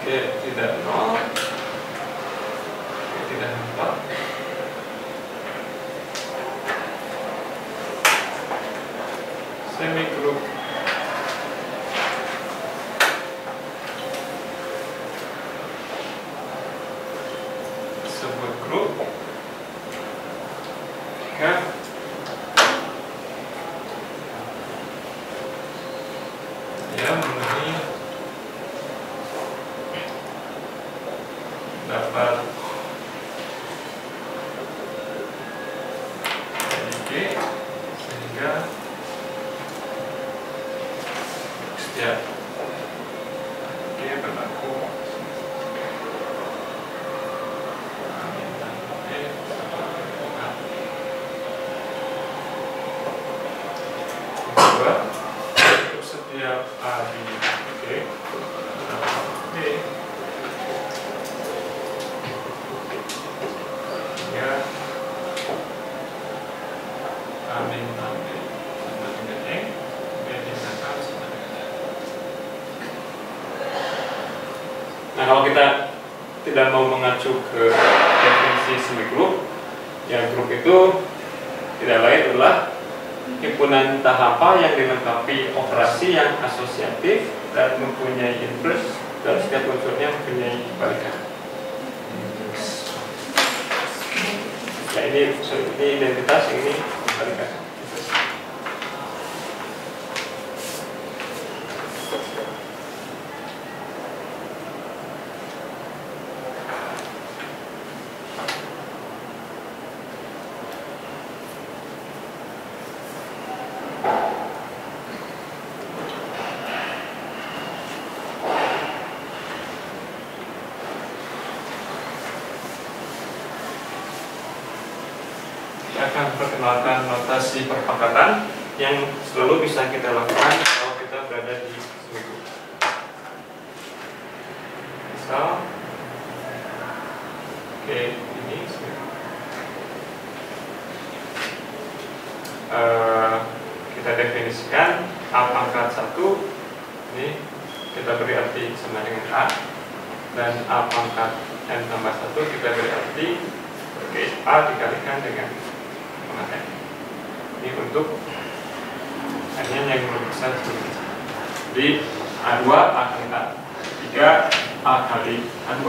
Oke, tidak 0. Oke, tidak 4. Semi group sebuah grup jika dia memenuhi dapat G sehingga setiap G berlaku untuk setiap A di G B ya A bintang B sama dengan E, B bintang A sama dengan E. Nah, kalau kita tidak mau mengacu ke definisi semi grup, ya grup itu tidak lain adalah himpunan tahapa yang dilengkapi operasi yang asosiatif dan mempunyai inverse, dan setiap unsurnya mempunyai kebalikan. Ya, ini identitas, yang ini kebalikan. Akan perkenalkan notasi perpakatan yang selalu bisa kita lakukan kalau kita berada di semi grup. Misal, oke, ini semi grup. Kita definisikan A pangkat 1 ini kita beri arti sama dengan A, dan A pangkat N tambah 1 kita beri arti sebagai A dikalikan dengan N. Ini untuk hanya yang belum besar seperti ini. Jadi A2 A kali A3 A kali A2.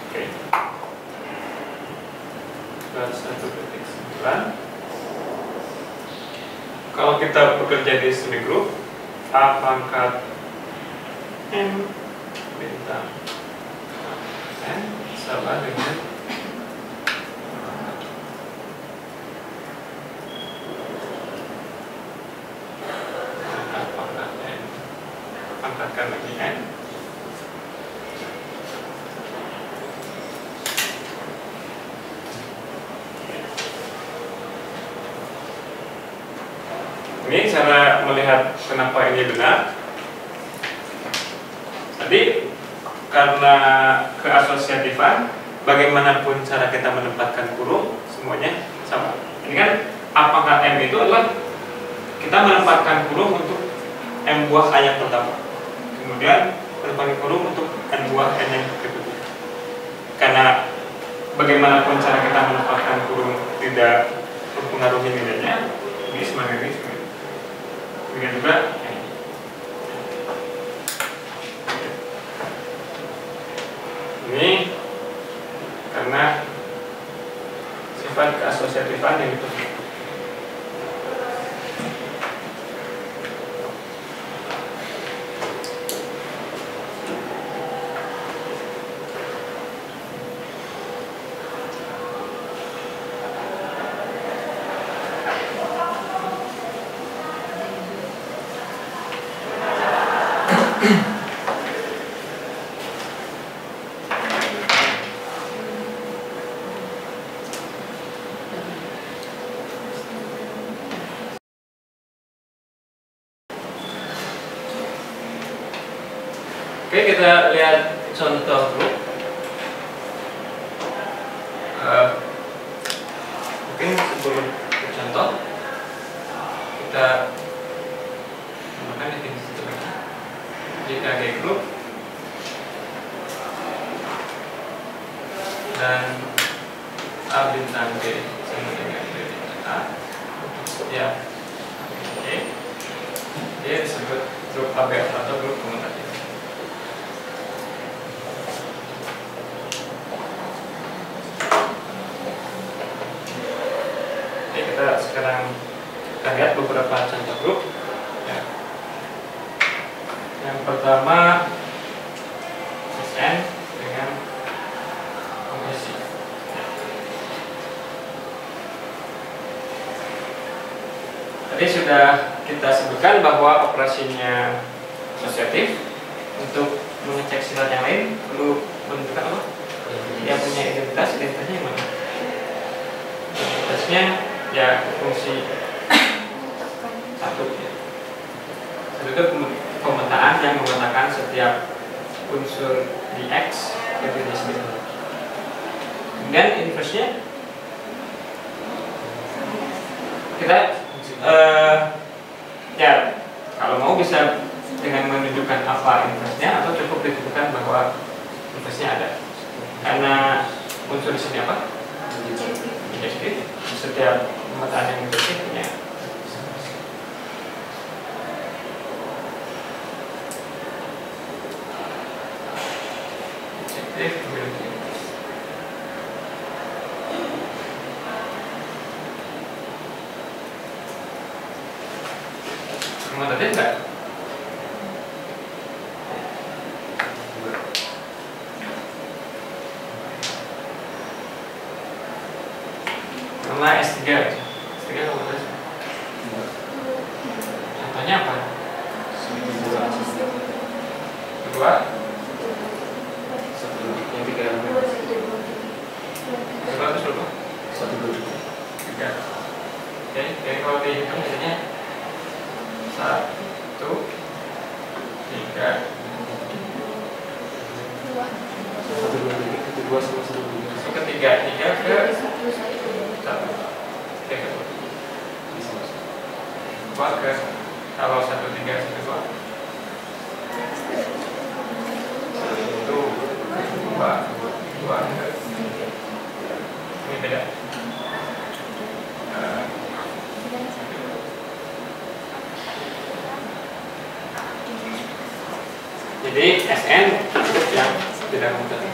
Oke. Dan 1,9. Kalau kita bekerja di semi grup, A pangkat M bintang N sama dengan A pangkat N, pangkatkan lagi N. Ini cara melihat kenapa ini benar. Tadi karena keasosiatifan, bagaimanapun cara kita menempatkan kurung, semuanya sama. Ini kan A pangkat M itu adalah kita menempatkan kurung untuk M buah A yang pertama, kemudian menempatkan kurung untuk N buah N yang kedua. Karena bagaimanapun cara kita menempatkan kurung tidak mempengaruhi nilainya, ini semakin ini semakin. Demikian juga ini karena sifat keasosiatifan yang itu. Oke, kita lihat contoh grup. Mungkin sebelum contoh A bintang B sama dengan B bintang A. Ya, oke. Dia disebut grup AB atau grup komutatif. Oke, kita sekarang lihat beberapa contoh grup. Ya. Yang pertama SN dengan komposisi. Tadi sudah kita sebutkan bahwa operasinya asosiatif. Untuk mengecek sifat yang lain perlu menentukan apa? Yang punya identitasnya yang mana? Identitasnya ya fungsi satu. Satu itu pemetaan yang memetakan setiap unsur di X itu di sini. Kemudian inverse-nya kita ya kalau mau bisa dengan menunjukkan apa inverse-nya atau cukup ditentukan bahwa inverse-nya ada. Karena unsur di sini apa? Bijektif. Setiap pemetaan yang bijektif punya bijektif memiliki inverse. Komutatif enggak? Sama S3 S3 komutatif. Contohnya apa? Kedua yang tiga kedua terus berapa? Tiga. Oke, jadi kalau dihitung biasanya 1, 3, 3 ke 1. Dua ke kalau 1, 3, 1, 2. 1, 2 ke ini beda. Jadi SN cukup yang tidak komutatif.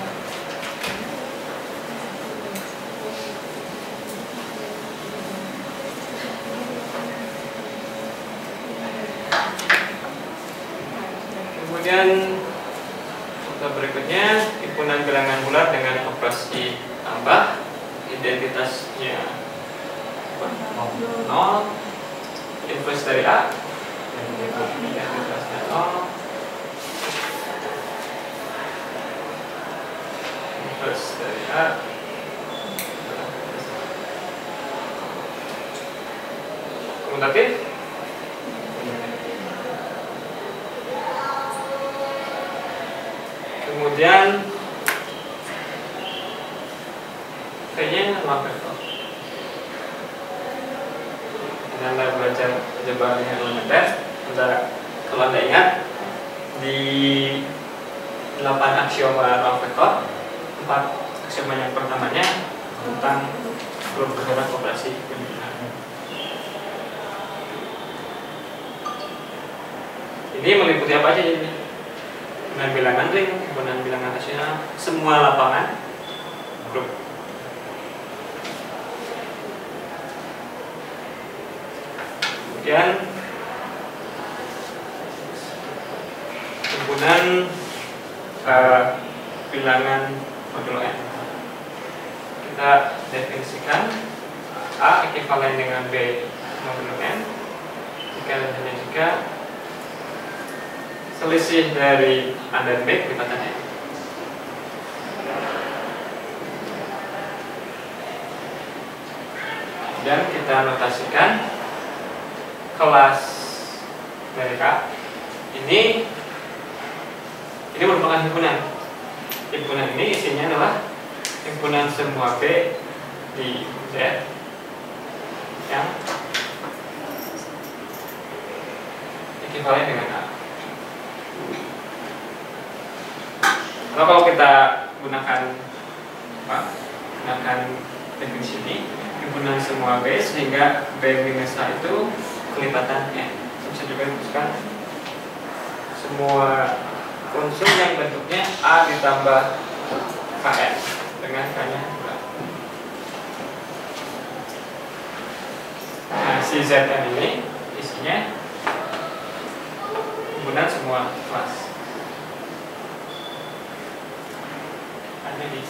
Kemudian contoh berikutnya himpunan bilangan bulat dengan operasi tambah, identitasnya 0, inverse dari A, identitasnya 0, inverse dari A, komutatif. Kemudian kayaknya ruang vektor. Anda belajar aljabar elementer, kalau Anda ingat di 8 aksioma ruang vektor, 4 aksioma yang pertamanya tentang grup bergerak operasi pemilihan. Ini meliputi apa aja jadi? Himpunan bilangan ring, himpunan bilangan rasional, semua lapangan grup. Kemudian himpunan bilangan modulo n. Kita definisikan A ekivalen dengan B modulo n jika dan hanya jika selisih dari A dan B kelipatannya. Dan kita notasikan kelas dari K ini merupakan himpunan. Himpunan ini isinya adalah himpunan semua B di Z yang ekivalen dengan A. Kalau kita gunakan definisi sini himpunan semua B, sehingga B minus A itu kelipatan N. Bisa juga rumuskan semua unsur yang bentuknya A ditambah KN dengan K-nya bulat. Nah, si Zn ini isinya himpunan semua kelas. Ada di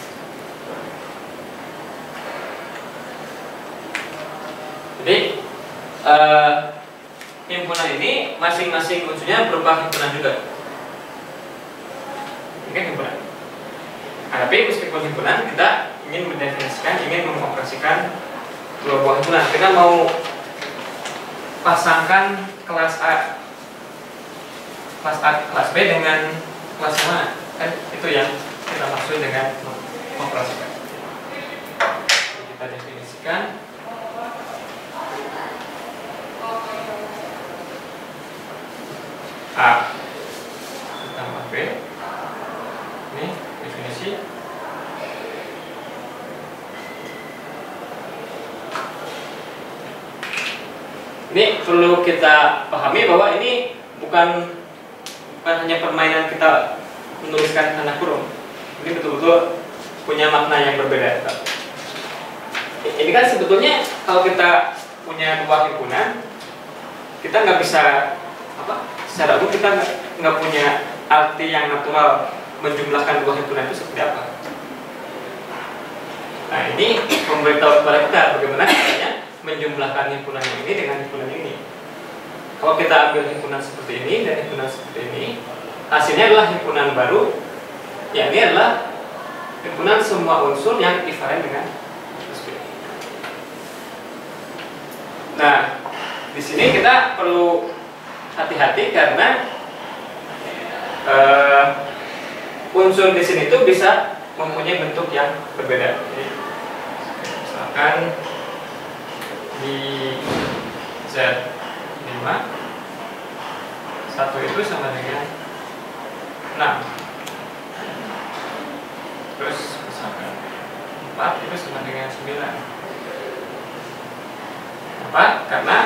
jadi himpunan ini masing-masing unsurnya berupa himpunan juga. Ini himpunan. Nah, tapi meskipun himpunan, kita ingin mendefinisikan, ingin mengoperasikan dua buah himpunan. Kita mau pasangkan kelas A, kelas B dengan kelas yang mana? Kan itu yang kita maksud dengan mengoperasikan. Kita definisikan A ditambah B. Ini definisi. Ini perlu kita pahami bahwa ini bukan hanya permainan kita menuliskan tanda kurung. Ini betul-betul punya makna yang berbeda. Ini kan sebetulnya kalau kita punya dua himpunan, kita nggak bisa secara umum kita nggak punya arti yang natural menjumlahkan dua himpunan itu seperti apa. Nah, ini memberitahu kepada kita bagaimana caranya menjumlahkan himpunan yang ini dengan himpunan ini. Kalau kita ambil himpunan seperti ini dan himpunan seperti ini, hasilnya adalah himpunan baru. Ya, ini adalah himpunan semua unsur yang ekivalen dengan kelas B. Nah, di sini kita perlu hati-hati karena unsur di sini itu bisa mempunyai bentuk yang berbeda. Jadi, misalkan di Z5 1 itu sama dengan 6. Terus misalkan 4 itu sama dengan 9. Kenapa? Karena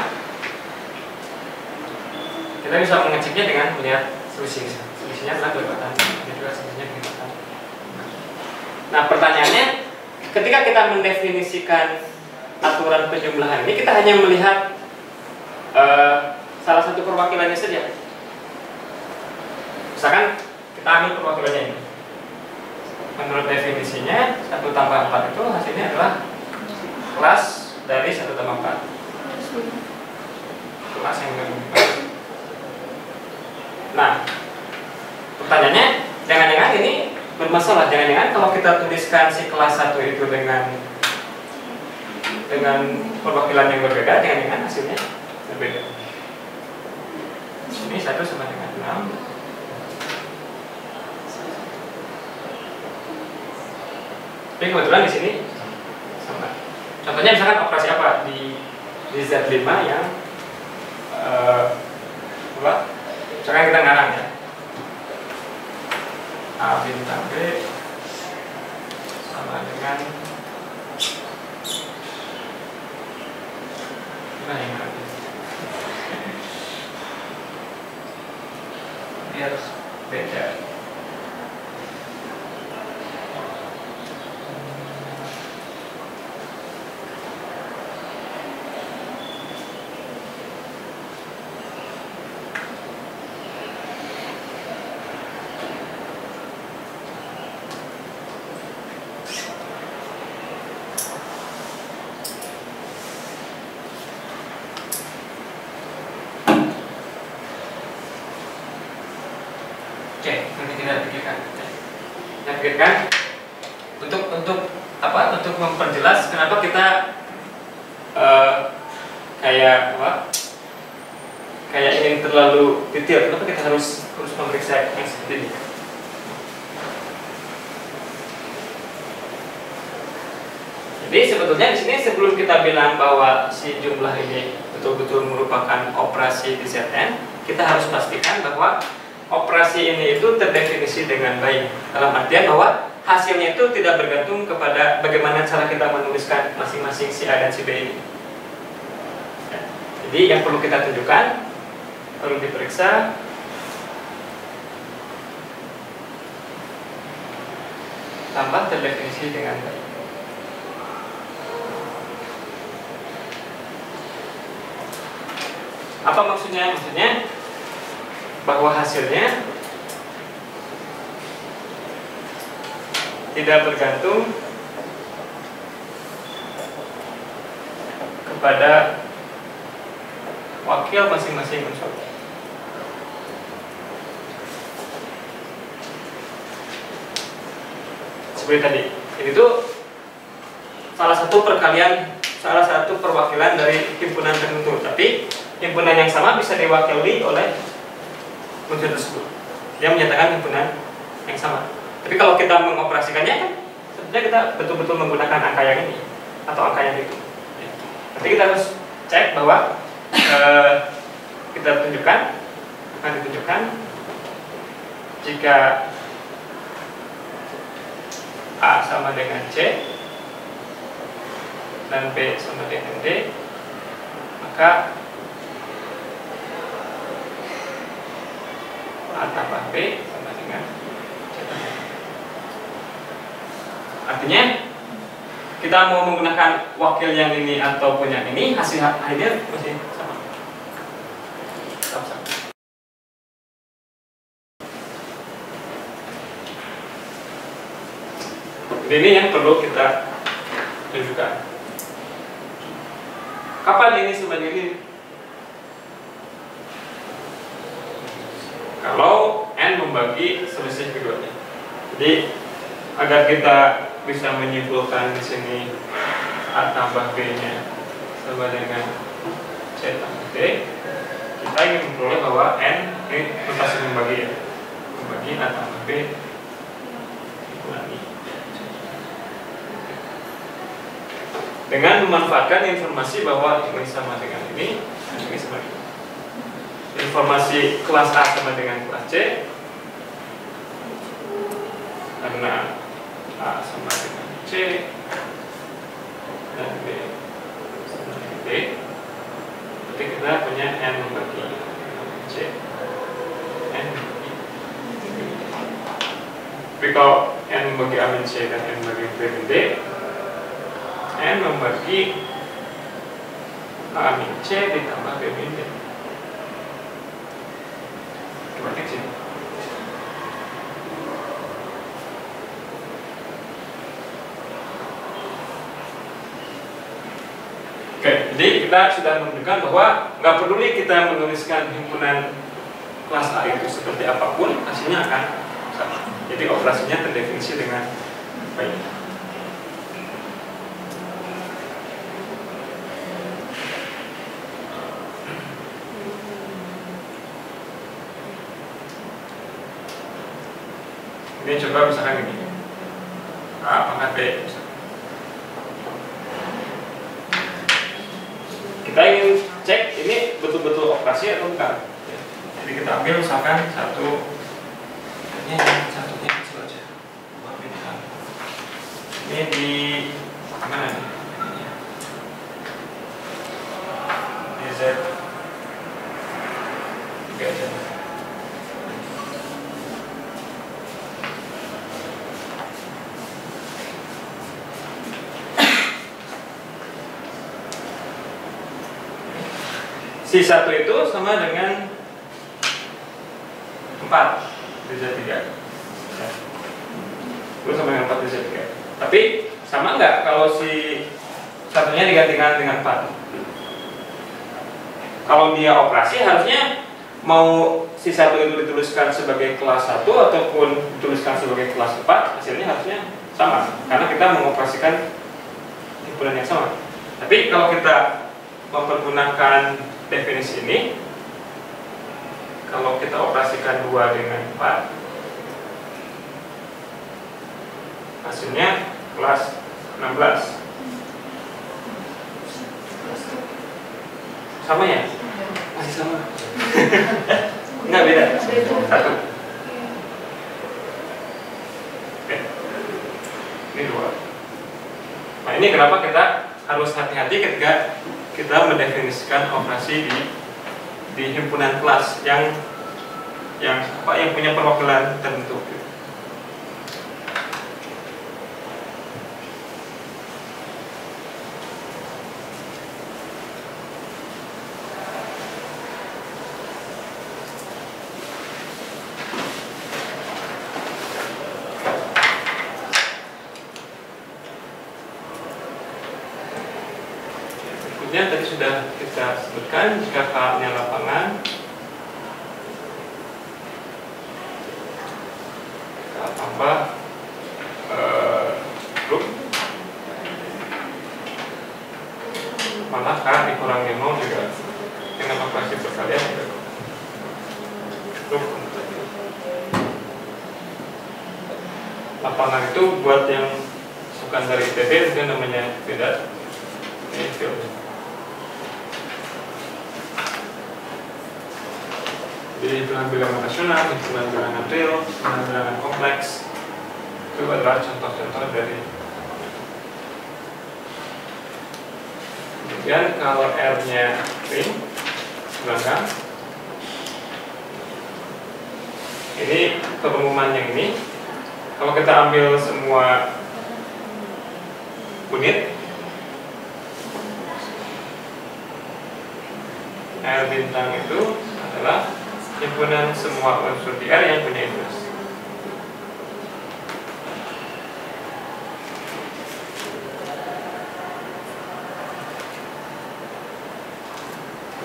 kita bisa mengeceknya dengan melihat selisih. Selisihnya adalah kelipatan. Ini juga selisihnya kelipatan. Nah, pertanyaannya, ketika kita mendefinisikan aturan penjumlahan ini, kita hanya melihat salah satu perwakilannya saja. Misalkan kita ambil perwakilannya ini. Menurut definisinya 1 tambah 4 itu hasilnya adalah kelas dari 1 tambah 4. Kelas yang lebih. Nah, pertanyaannya, jangan-jangan ini bermasalah. Jangan-jangan kalau kita tuliskan si kelas 1 itu dengan perwakilan yang berbeda, jangan-jangan hasilnya berbeda. Ini 1 sama dengan 6. Tapi kebetulan di sini sama. Contohnya misalkan operasi apa di Z5 yang misalkan kita ngarang ya, A bintang B sama dengan biar beda. Oke, nanti kita pikirkan. Kita pikirkan untuk apa? Untuk memperjelas kenapa kita kayak ingin terlalu detail. Kenapa kita harus memeriksa yang seperti ini? Jadi sebetulnya di sini sebelum kita bilang bahwa si jumlah ini betul-betul merupakan operasi di Zn, kita harus pastikan bahwa operasi ini itu terdefinisi dengan baik, dalam artian bahwa hasilnya itu tidak bergantung kepada bagaimana cara kita menuliskan masing-masing si A dan si B ini. Ya. Jadi yang perlu kita tunjukkan, perlu diperiksa tambah terdefinisi dengan baik. Apa maksudnya? Maksudnya bahwa hasilnya tidak bergantung kepada wakil masing-masing unsur. Seperti tadi, ini tuh salah satu perkalian, salah satu perwakilan dari himpunan tertentu, tapi himpunan yang sama bisa diwakili oleh unsur tersebut. Dia menyatakan himpunan yang sama. Tapi kalau kita mengoperasikannya kan sebenarnya kita betul-betul menggunakan angka yang ini atau angka yang itu. Nanti kita harus cek bahwa kita tunjukkan, akan ditunjukkan jika A sama dengan C dan B sama dengan D, maka A tambah B sama dengan C tambah D. Artinya kita mau menggunakan wakil yang ini ataupun yang ini, hasil akhirnya masih sama. Ini yang perlu kita tunjukkan. Kapan ini sebagai ini? Kalau N membagi selisih keduanya. Jadi agar kita bisa menyimpulkan di sini A tambah B-nya sama dengan C tambah D, kita ingin memperoleh bahwa N ini pasti membagi, ya, membagi A tambah B dikurangi dengan memanfaatkan informasi bahwa ini sama dengan ini dan ini sama dengan ini. Informasi kelas A sama dengan kelas C, karena A sama dengan C dan B sama dengan D, berarti kita punya N membagi C, N membagi B. Tapi kalau N membagi A min C dan N membagi B min D, N membagi A min C ditambah B min D. Coba cek sini. Oke, jadi kita sudah menunjukkan bahwa nggak peduli kita menuliskan himpunan kelas A itu seperti apapun, hasilnya akan sama. Jadi operasinya terdefinisi dengan baik. Ini coba misalkan ini A pangkat B. Kita ingin cek ini betul-betul operasi atau bukan. Jadi kita ambil misalkan satu, ini satunya kecil aja. Ini di mana nih? Di Z 3 aja. Si satu itu sama dengan 4 Z3. Itu sama dengan 4 Z3. Tapi sama nggak kalau si satunya digantikan dengan 4? Kalau dia operasi harusnya mau si satu itu dituliskan sebagai kelas 1 ataupun dituliskan sebagai kelas 4, hasilnya harusnya sama karena kita mengoperasikan himpunan yang sama. Tapi kalau kita mempergunakan definisi ini, kalau kita operasikan 2 dengan 4, hasilnya kelas 16. Sama ya? Masih sama? Enggak, beda? Satu. Oke. ini kenapa kita harus hati-hati ketika kita mendefinisikan operasi di himpunan kelas yang punya perwakilan tertentu. Tadi sudah kita sebutkan, jika K-nya lapangan, kita tambah grup, malah K dikurangi 0 juga dengan operasi perkalian juga grup. Lapangan itu buat yang bukan dari ITB mungkin namanya beda. Ini field. Jadi bilangan rasional, bilangan real, bilangan kompleks itu adalah contoh-contoh dari. Kemudian kalau R-nya ring, bilangan. Ini pengumuman yang ini. Kalau kita ambil semua unit, R bintang itu adalah himpunan semua unsur di R yang punya inverse.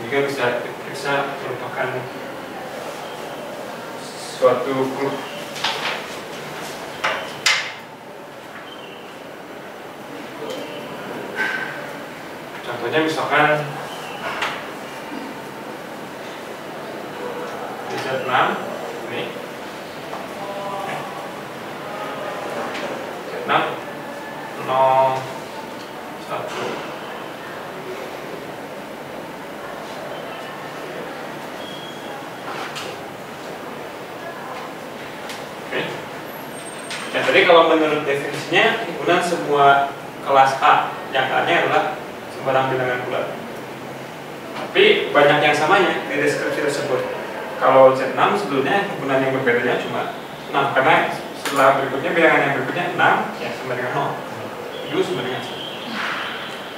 Juga bisa diperiksa merupakan suatu grup. Contohnya misalkan Z6 ini Z6 0 1 Oke. Ya, tadi kalau menurut definisinya himpunan semua kelas A yang A-nya adalah sembarang bilangan bulat. Tapi banyak yang samanya di deskripsi tersebut. Kalau Z6 sebelumnya himpunan yang berbedanya cuma 6, karena setelah berikutnya bilangan yang berikutnya 6 ya sama dengan 0, itu sama dengan 1.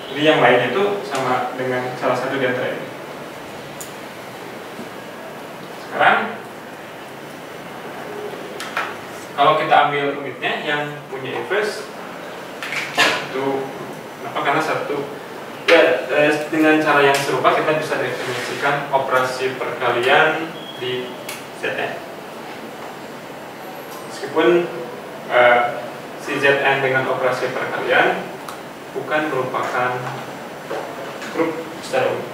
Jadi yang lainnya itu sama dengan salah satu di antara ini. Sekarang kalau kita ambil unitnya yang punya inverse itu kenapa? Karena satu ya, dengan cara yang serupa kita bisa definisikan operasi perkalian di Zn. Meskipun si Zn dengan operasi perkalian bukan merupakan grup secara umum.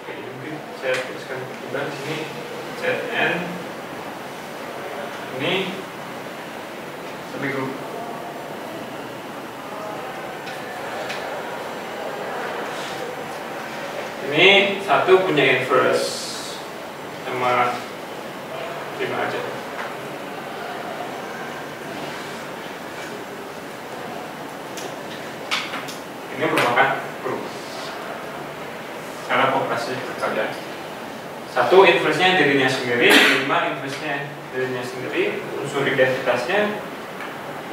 Oke, mungkin saya tuliskan juga di sini Zn ini sebagai grup. Ini satu punya inverse sama 5 aja. Ini merupakan grup karena operasi perkalian. Satu inverse-nya dirinya sendiri, 5 inverse-nya dirinya sendiri, unsur identitasnya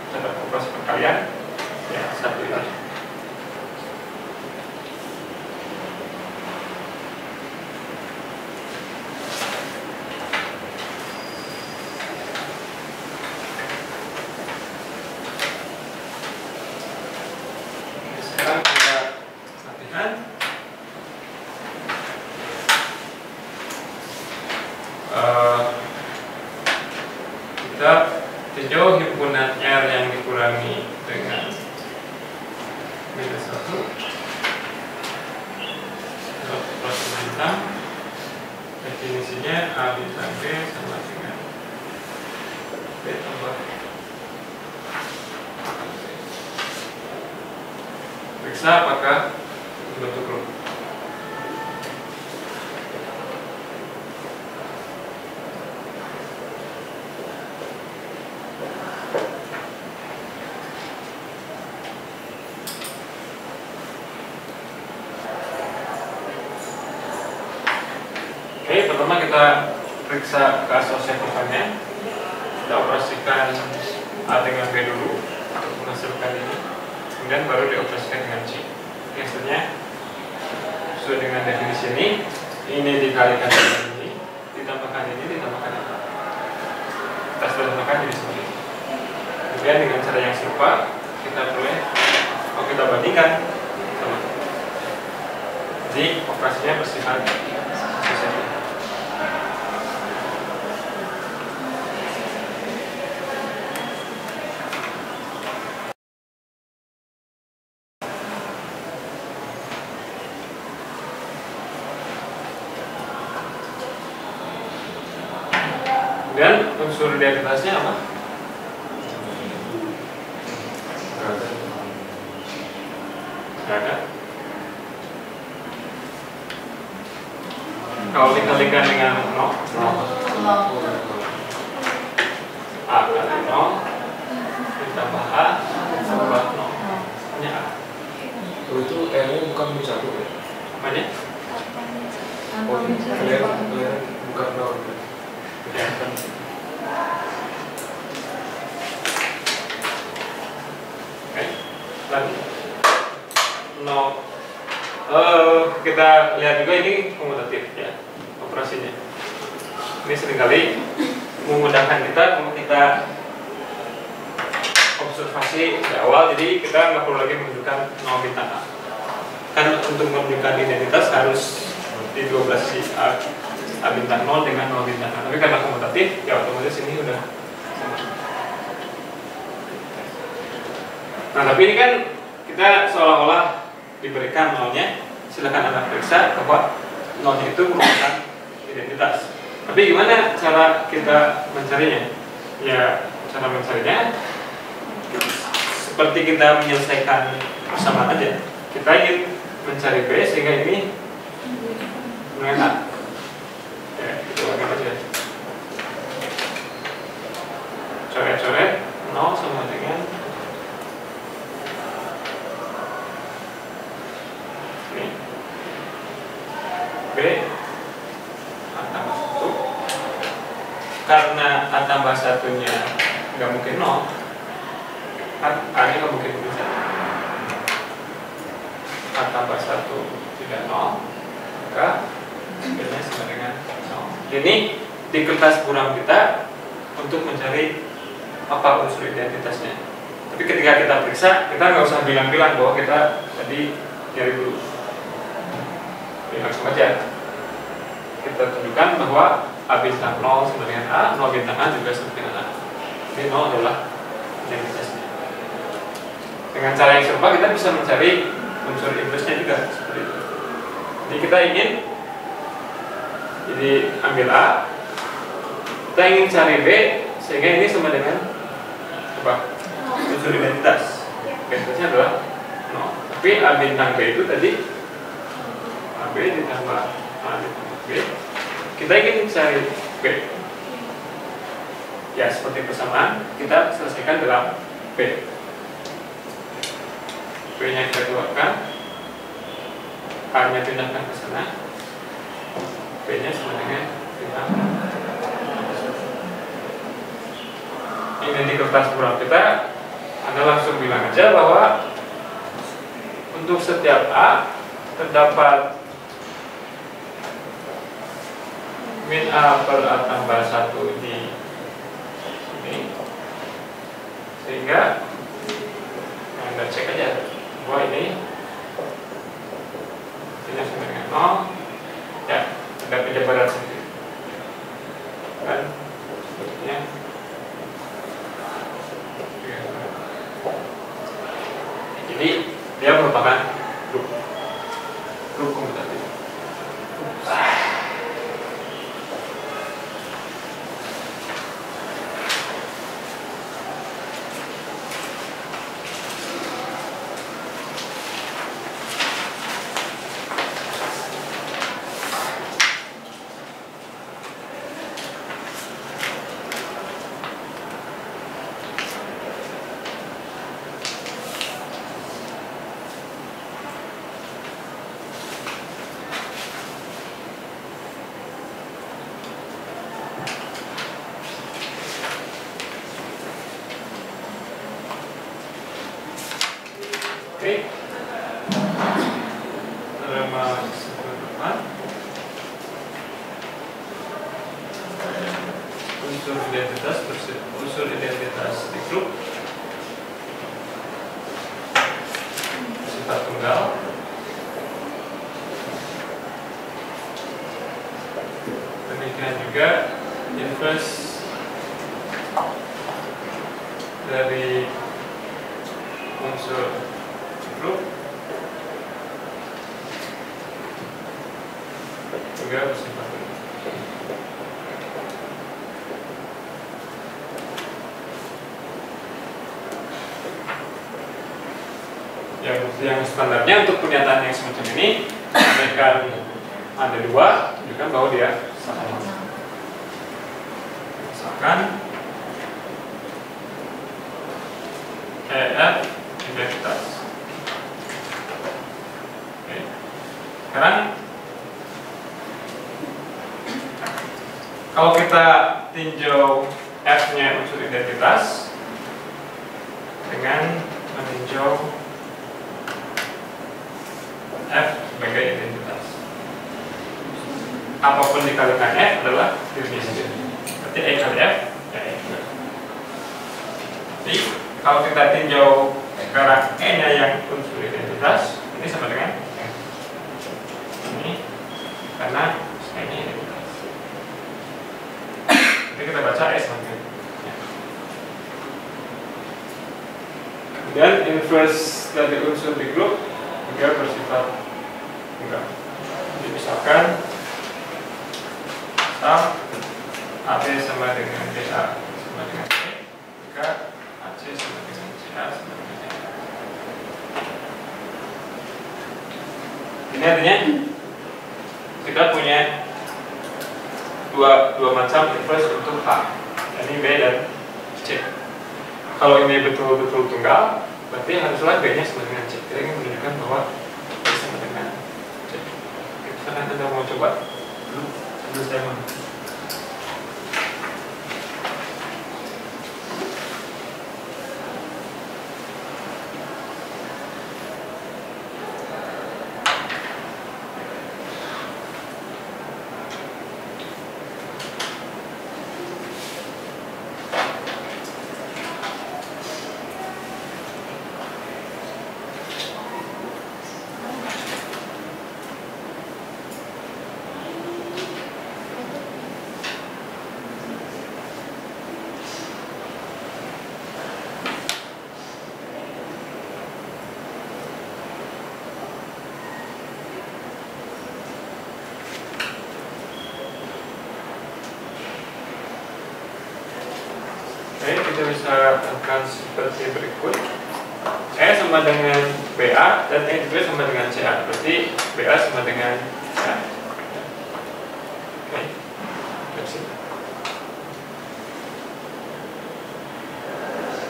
terhadap operasi perkalian ya satu itu. Kita tinjau himpunan R yang dikurangi dengan minus 1 plus bintang. Definisinya A bintang B sama dengan B tambah periksa apakah bentuk grup. pertama kita periksa keasosiatifannya, kita operasikan A dengan B dulu untuk menghasilkan ini, kemudian baru dioperasikan dengan C. Hasilnya sesuai dengan definisi ini dikalikan dengan ini, ditambahkan ini, ditambahkan ini. Kita sederhanakan jadi seperti ini. Kemudian dengan cara yang serupa kita boleh kita bandingkan sama. Jadi operasinya bersifat asosiatif. Dan unsur identitasnya apa? Nggak ada. Kalau dikalikan dengan 0, A kali 0 ditambah A tambah 0, hanya A. Itu R-nya bukan min 1 ya? Apanya? Oh, kalian bukan 0. Ya. Oke, lanjut. 0. Kita lihat juga ini komutatif ya operasinya. Ini seringkali memudahkan kita kalau kita observasi di awal, jadi kita nggak perlu lagi menunjukkan 0 bintang A. Kan untuk menunjukkan identitas harus di 12 si A bintang 0 dengan 0 bintang A. Tapi karena komutatif ya otomatis ini udah sama. Nah tapi ini kan kita seolah-olah diberikan 0-nya, silakan Anda periksa bahwa 0-nya itu merupakan identitas. Tapi gimana cara kita mencarinya? Ya cara mencarinya seperti kita menyelesaikan persamaan aja. Kita ingin mencari B sehingga ini dengan A. Ya, itu aja. Coret-coret 0 sama dengan ini B A tambah 1. Karena A tambah 1-nya nggak mungkin 0, kan A-nya nggak mungkin 1. A tambah 1 tidak 0, maka B-nya sama dengan 0. Ini di kertas buram kita untuk mencari apa unsur identitasnya. Tapi ketika kita periksa, kita nggak usah bilang-bilang bahwa kita tadi nyari dulu. Ya, langsung aja kita tunjukkan bahwa A bintang 0 sama dengan A, 0 bintang A juga sama dengan A. Jadi 0 adalah identitasnya. Dengan cara yang serupa kita bisa mencari unsur inverse-nya juga seperti itu. Jadi kita ingin ambil A, kita ingin cari B sehingga ini sama dengan apa? Unsur identitas. Identitasnya adalah 0. Tapi A bintang B itu tadi AB ditambah A ditambah B. Kita ingin cari B. Ya seperti persamaan kita selesaikan dalam B. B-nya kita keluarkan, A-nya pindahkan ke sana, B-nya sama dengan bintang. Ini di kertas buram kita, Anda langsung bilang aja bahwa untuk setiap A terdapat min A per A tambah 1 di sini, sehingga Anda cek aja bahwa ini sama dengan 0. Ya, ada penjabaran sendiri kan sebetulnya. Jadi dia merupakan grup komutatif. unsur identitas di grup bersifat tunggal. Demikian juga inverse dari unsur grup juga bersifat tunggal. Yang standarnya untuk pernyataan yang semacam ini, mereka ada dua, tunjukkan bahwa dia sama. Misalkan EF identitas. Oke. Sekarang kalau kita tinjau F-nya unsur identitas dengan meninjau F sebagai identitas, apapun dikalikan F adalah dirinya sendiri. Berarti E kali F ya E. Jadi kalau kita tinjau sekarang E nya yang unsur identitas, ini sama dengan F. Ini karena E nya identitas. Jadi kita baca E sama dengan F. Kemudian inverse dari unsur di grup juga bersifat tunggal. Jadi misalkan AB sama dengan BA sama dengan C, maka AC sama dengan CA sama dengan E. Ini artinya kita punya dua macam inverse untuk H, ini B dan C. Kalau ini betul-betul tunggal, berarti haruslah B-nya sama dengan C. Kita ingin menunjukkan bahwa B sama dengan C. Misalkan Anda mau coba dulu saya mau. Oke, kita bisa lakukan seperti berikut. E sama dengan BA dan E juga sama dengan CA. Berarti BA sama dengan CA. Oke,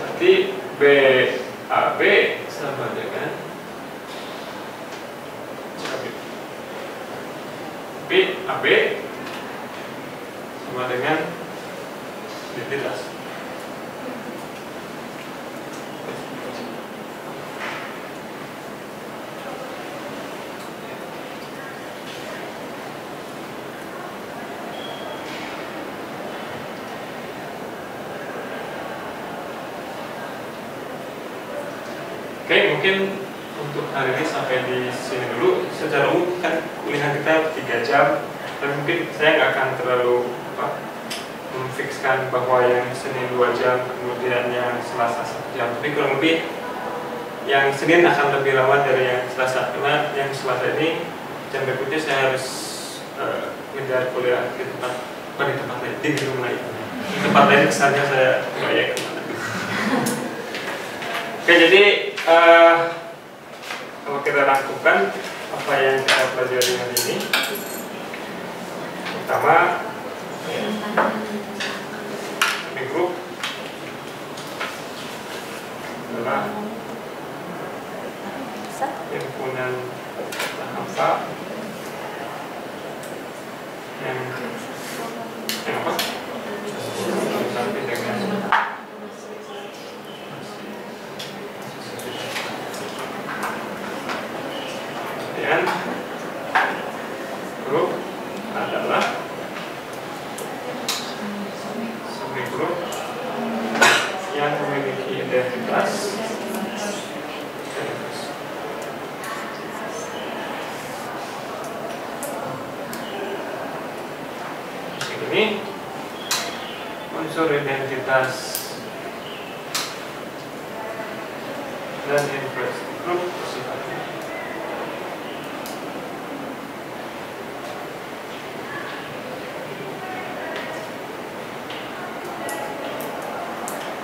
berarti BAB sama dengan CAB. BAB sama dengan identitas. Oke, mungkin untuk hari ini sampai di sini dulu. Secara umum kan kuliah kita 3 jam, dan mungkin saya nggak akan terlalu memfikskan bahwa yang Senin 2 jam, kemudian yang Selasa 1 jam. Tapi kurang lebih yang Senin akan lebih lama dari yang Selasa, karena yang Selasa ini jam berikutnya saya harus ngejar kuliah di tempat lain, di rumah lain. Di tempat lain kesannya saya proyek kemana. Oke, jadi kalau kita rangkumkan apa yang kita pelajari hari ini, pertama di grup adalah himpunan bahasa yang apa? Sampai dengan grup adalah ini unsur identitas dan inverse group sifatnya.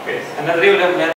Oke, Anda tadi udah melihat